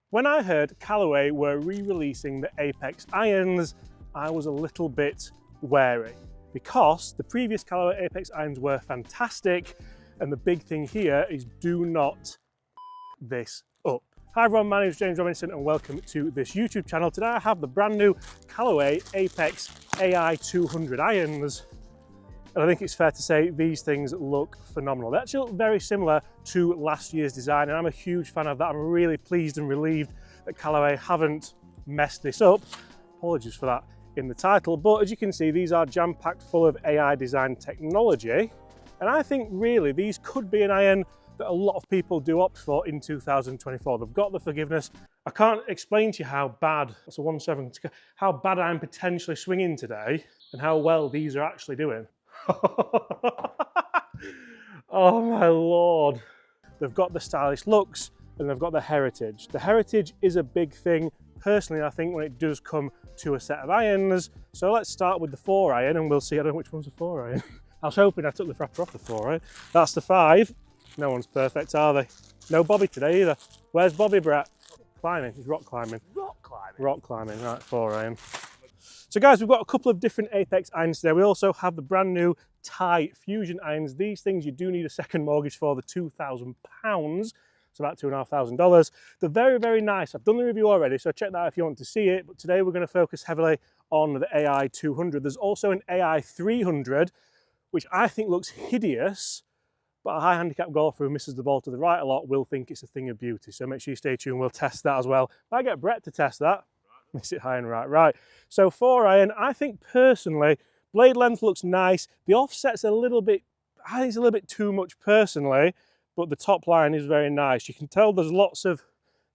When I heard Callaway were re-releasing the Apex irons, I was a little bit wary because the previous Callaway Apex irons were fantastic, and the big thing here is do not this up. Hi everyone, my name is James Robinson and welcome to this YouTube channel. Today I have the brand new Callaway Apex AI 200 irons. And I think it's fair to say these things look phenomenal. They actually look very similar to last year's design, and I'm a huge fan of that. I'm really pleased and relieved that Callaway haven't messed this up. Apologies for that in the title, but as you can see, these are jam-packed full of AI design technology. And I think really these could be an iron that a lot of people do opt for in 2024. They've got the forgiveness. I can't explain to you how bad, that's a 1.7, how bad I'm potentially swinging today and how well these are actually doing. Oh my lord. They've got the stylish looks and they've got the heritage. The heritage is a big thing, personally, I think, when it does come to a set of irons. So let's start with the 4 iron and we'll see. I don't know which one's the 4 iron. I was hoping I took the wrapper off the 4 iron. That's the 5. No one's perfect, are they? No Bobby today either. Where's Bobby, Brett? Climbing, he's rock climbing. Rock climbing? Rock climbing, right, 4 iron. So guys, we've got a couple of different Apex irons today. We also have the brand new Thai Fusion irons. These things you do need a second mortgage for. The £2,000, it's about $2,500. They're very, very nice. I've done the review already, so check that out if you want to see it. But today we're going to focus heavily on the AI 200. There's also an AI 300, which I think looks hideous, but a high handicap golfer who misses the ball to the right a lot will think it's a thing of beauty. So make sure you stay tuned. We'll test that as well. I get Brett to test that. Miss it high and right. Right, so 4 iron, I think personally, blade length looks nice. The offset's a little bit, I think it's a little bit too much personally, but the top line is very nice. You can tell there's lots of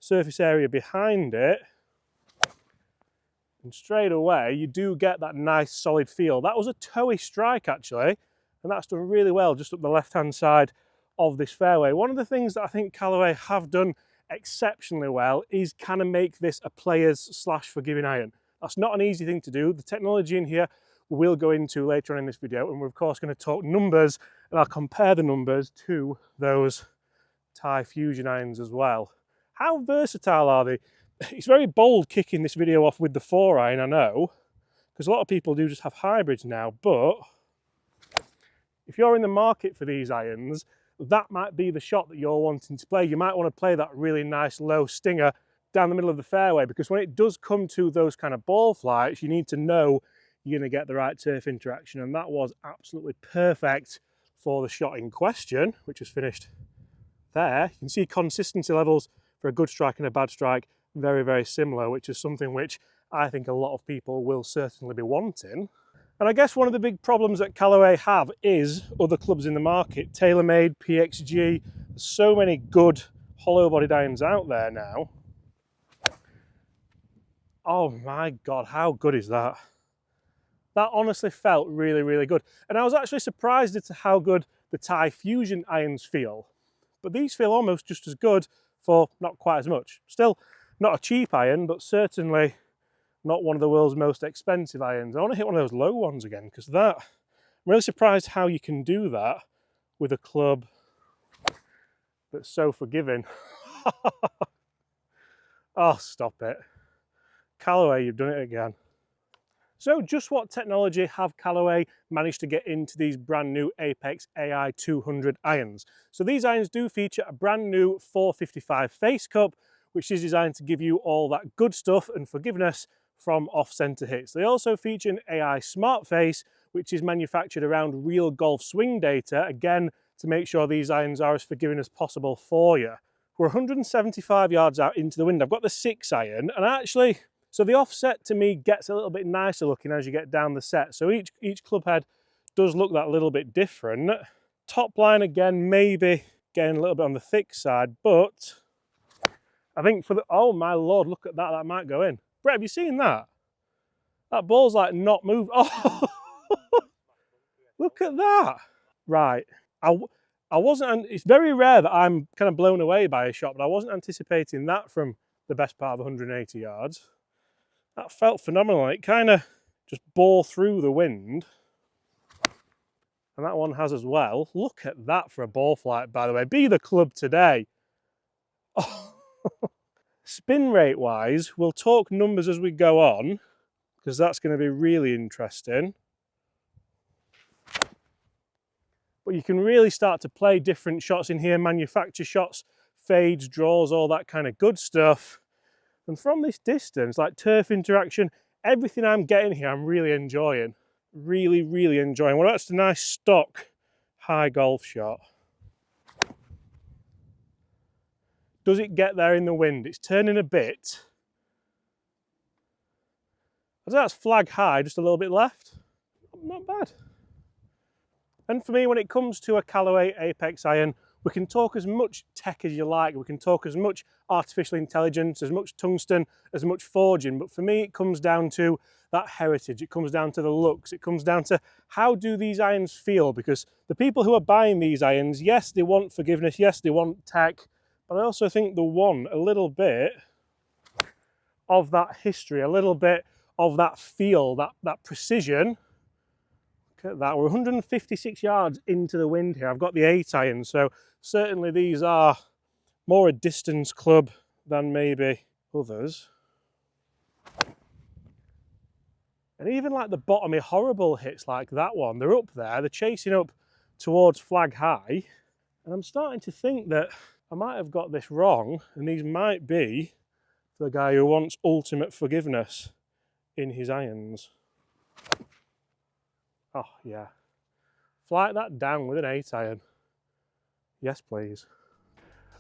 surface area behind it. And straight away, you do get that nice solid feel. That was a toey strike actually, and that's done really well just up the left-hand side of this fairway. One of the things that I think Callaway have done exceptionally well is kind of make this a player's / forgiving iron. That's not an easy thing to do. The technology in here we'll go into later on in this video, and we're of course going to talk numbers, and I'll compare the numbers to those Thai Fusion irons as well. How versatile are they? It's very bold kicking this video off with the 4 iron, I know, because a lot of people do just have hybrids now, but if you're in the market for these irons, that might be the shot that you're wanting to play. You might want to play that really nice low stinger down the middle of the fairway, because when it does come to those kind of ball flights, you need to know you're going to get the right turf interaction, and that was absolutely perfect for the shot in question, which was finished there. You can see consistency levels for a good strike and a bad strike very, very similar, which is something which I think a lot of people will certainly be wanting. And I guess one of the big problems that Callaway have is other clubs in the market, TaylorMade, PXG, so many good hollow-bodied irons out there now. Oh my God, how good is that? That honestly felt really, really good. And I was actually surprised as to how good the Thai Fusion irons feel. But these feel almost just as good for not quite as much. Still not a cheap iron, but certainly not one of the world's most expensive irons. I want to hit one of those low ones again, because that, I'm really surprised how you can do that with a club that's so forgiving. Oh, stop it. Callaway, you've done it again. So just what technology have Callaway managed to get into these brand new Apex AI 200 irons? So these irons do feature a brand new 455 face cup, which is designed to give you all that good stuff and forgiveness from off-center hits. They also feature an AI smart face, which is manufactured around real golf swing data, again, to make sure these irons are as forgiving as possible for you. We're 175 yards out into the wind. I've got the 6 iron, and actually, so the offset to me gets a little bit nicer looking as you get down the set. So each club head does look that little bit different. Top line again, maybe getting a little bit on the thick side, but I think for the, oh my Lord, look at that, that might go in. Brett, have you seen that? That ball's like not moved. Oh, look at that. Right, I wasn't, it's very rare that I'm kind of blown away by a shot, but I wasn't anticipating that from the best part of 180 yards. That felt phenomenal. It kind of just bore through the wind. And that one has as well. Look at that for a ball flight, by the way. Be the club today. Oh. Spin rate wise, we'll talk numbers as we go on, because that's going to be really interesting. But you can really start to play different shots in here, manufacture shots, fades, draws, all that kind of good stuff. And from this distance, like turf interaction, everything I'm getting here, I'm really enjoying. Really, really enjoying. Well, that's a nice stock high golf shot. Does it get there in the wind? It's turning a bit. I think that's flag high, just a little bit left. Not bad. And for me, when it comes to a Callaway Apex iron, we can talk as much tech as you like, we can talk as much artificial intelligence, as much tungsten, as much forging, but for me it comes down to that heritage, it comes down to the looks, it comes down to how do these irons feel, because the people who are buying these irons, yes, they want forgiveness, yes, they want tech, but I also think they want a little bit of that history, a little bit of that feel, that precision. Look at that, we're 156 yards into the wind here. I've got the 8 iron, so certainly these are more a distance club than maybe others. And even like the bottomy horrible hits like that one, they're up there, they're chasing up towards flag high. And I'm starting to think that I might have got this wrong, and these might be for the guy who wants ultimate forgiveness in his irons. Oh yeah, flight that down with an 8 iron. Yes, please.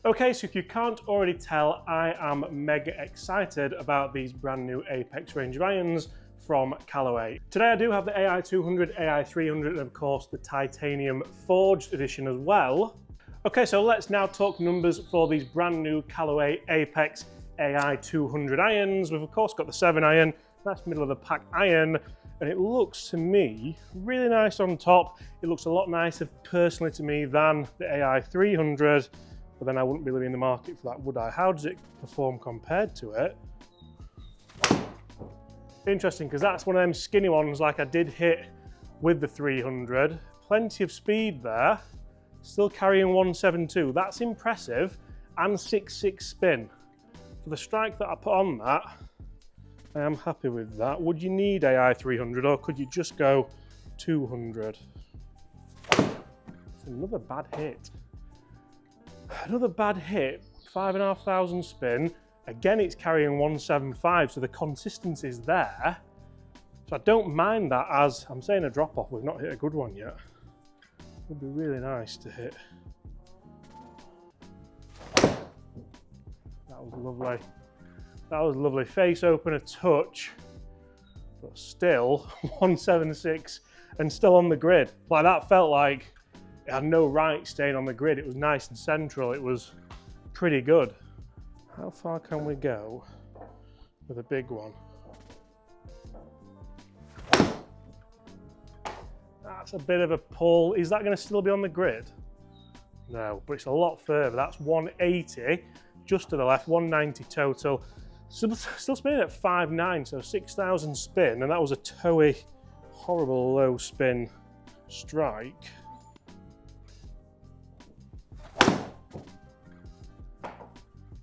Okay, so if you can't already tell, I am mega excited about these brand new Apex range of irons from Callaway. Today I do have the AI200, AI300, and of course the titanium forged edition as well. Okay, so let's now talk numbers for these brand new Callaway Apex AI200 irons. We've of course got the 7 iron, that's middle of the pack iron, and it looks to me really nice on top. It looks a lot nicer personally to me than the AI300, but then I wouldn't be really in the market for that, would I? How does it perform compared to it? Interesting, because that's one of them skinny ones like I did hit with the 300. Plenty of speed there, still carrying 172. That's impressive, and 6.6 spin. For the strike that I put on that, I am happy with that. Would you need AI 300 or could you just go 200? It's another bad hit. Another bad hit, 5,500 spin. Again, it's carrying 175, so the consistency is there. So I don't mind that as, I'm saying a drop off, we've not hit a good one yet. It would be really nice to hit. That was lovely. That was lovely. Face open a touch, but still 176 and still on the grid. Like that felt like it had no right staying on the grid. It was nice and central. It was pretty good. How far can we go with a big one? That's a bit of a pull. Is that going to still be on the grid? No, but it's a lot further. That's 180 just to the left, 190 total. Still spinning at 5.9, so 6,000 spin, and that was a toey, horrible low spin strike.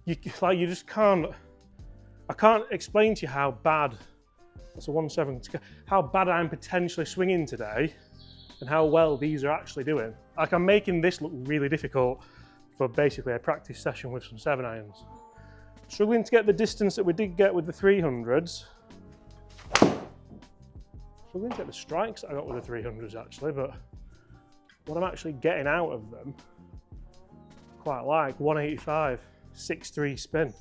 You just can't, I can't explain to you how bad, that's a 170, how bad I'm potentially swinging today and how well these are actually doing. Like I'm making this look really difficult for basically a practice session with some 7 irons. Struggling to get the distance that we did get with the 300s. Struggling to get the strikes that I got with the 300s actually, but what I'm actually getting out of them, quite like 185, 6.3 spin.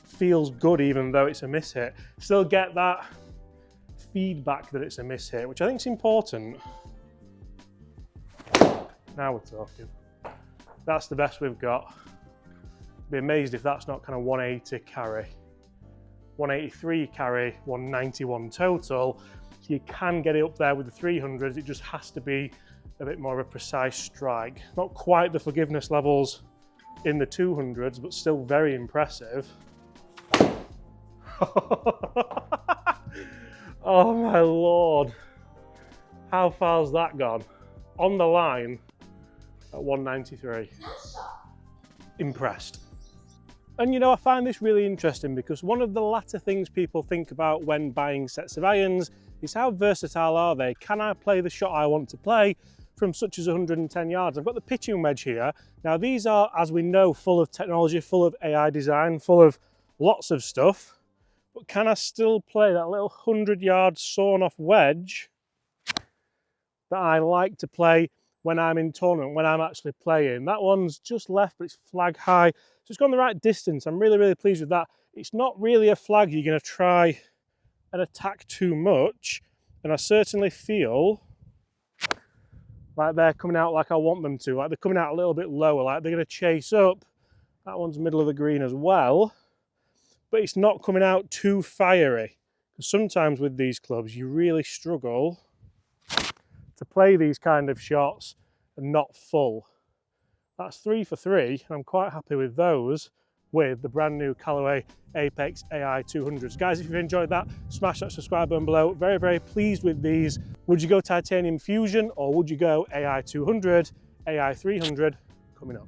Feels good even though it's a miss hit. Still get that feedback that it's a miss hit, which I think is important. Now we're talking. That's the best we've got. Be amazed if that's not kind of 180 carry. 183 carry, 191 total. So you can get it up there with the 300s, it just has to be a bit more of a precise strike. Not quite the forgiveness levels in the 200s, but still very impressive. Oh my Lord. How far's that gone? On the line at 193. Impressed. And you know, I find this really interesting because one of the latter things people think about when buying sets of irons is how versatile are they? Can I play the shot I want to play from such as 110 yards? I've got the pitching wedge here. Now these are, as we know, full of technology, full of AI design, full of lots of stuff. But can I still play that little 100-yard sawn-off wedge that I like to play when I'm in tournament, when I'm actually playing? That one's just left, but it's flag high. So it's gone the right distance. I'm really, really pleased with that. It's not really a flag you're going to try and attack too much. And I certainly feel like they're coming out like I want them to. Like they're coming out a little bit lower, like they're going to chase up. That one's middle of the green as well. But it's not coming out too fiery. Because sometimes with these clubs, you really struggle to play these kind of shots and not full. That's 3 for 3, and I'm quite happy with those with the brand new Callaway Apex AI 200s. Guys, if you've enjoyed that, smash that subscribe button below. Very, very pleased with these. Would you go titanium fusion or would you go AI 200, AI 300? Coming up.